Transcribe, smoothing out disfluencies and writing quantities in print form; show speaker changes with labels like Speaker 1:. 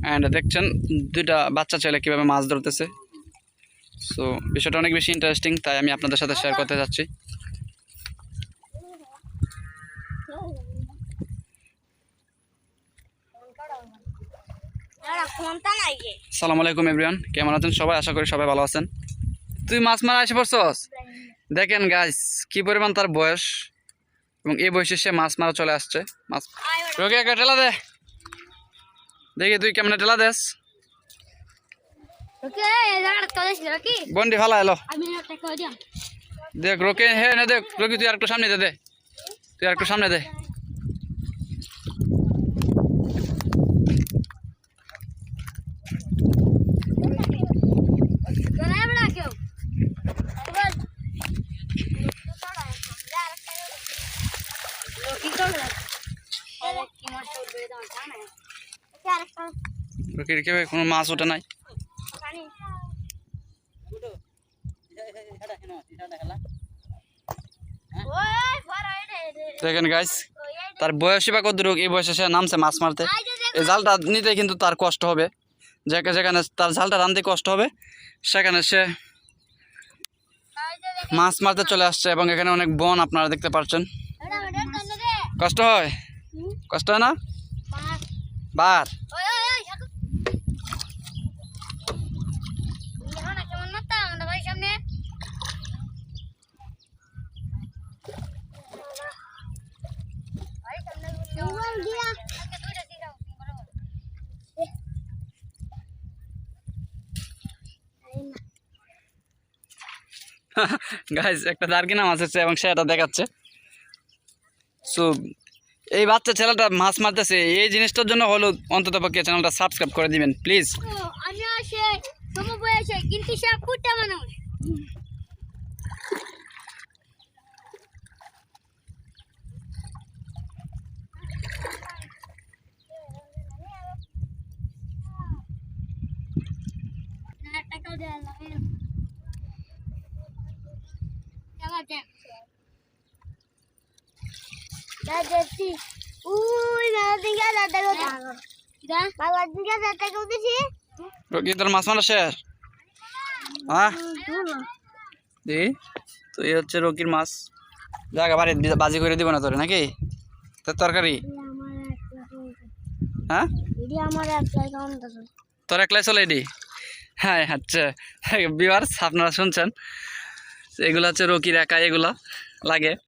Speaker 1: And দেখছেন দুইটা বাচ্চা ছেলে কীভাবে মাছ ধরতেছে। সো বিষয়টা অনেক বেশি ইন্টারেস্টিং, তাই আমি আপনাদের সাথে শেয়ার করতে যাচ্ছি। আসসালামু আলাইকুম এভরিওয়ান, কেমন আছেন সবাই? আশা করি সবাই ভালো আছেন। তুই মাছ মারা এসে পড়ছস? দেখেন গাইস কি পরিমাণ তার বয়স, এবং এই বয়সে সে মাছ মারা চলে আসছে। মাছ রোগে একটা টেলা দে, দেখি তুই কেমন টেলা দেস। বন্ডি ভালো এলো দেখ রোকে, হ্যাঁ না দেখ রোকি, তুই আর একটু সামনে দে, তুই আর একটু সামনে দে। রকির কেউ কোনো মাছ ওঠে নাই। দেখেন গাইস তার বয়সই বা কত রোগ, এই বয়সে সে নামছে মাছ মারতে। এই জালটা নিতে কিন্তু তার কষ্ট হবে, যেখানে তার জালটা টানতে কষ্ট হবে সেখানে সে মাছ মারতে চলে আসছে। এবং এখানে অনেক বন আপনারা দেখতে পাচ্ছেন। কষ্ট হয়, কষ্ট হয় না বার। গাইস একটা দার্কিনা মাছ আছে এবং সে এটা দেখাচ্ছে। সো এই বাচ্চা ছেলেটা মাছ মারতেছে, এই জিনিসটার জন্য হলো অন্তত পক্ষে চ্যানেলটা সাবস্ক্রাইব করে দিবেন প্লিজ। রকি তোর মাছ মারা শেষ? হ্যাঁ তো এই হচ্ছে রকির মাছ। জায়গা বাড়ি বাজি করে দিব না তোরে নাকি তোর তরকারি? হ্যাঁ তোর একলাই চলে এডি? হ্যাঁ আচ্ছা ভিউয়ার্স আপনারা শুনছেন, এগুলো হচ্ছে রকির একা এগুলা লাগে।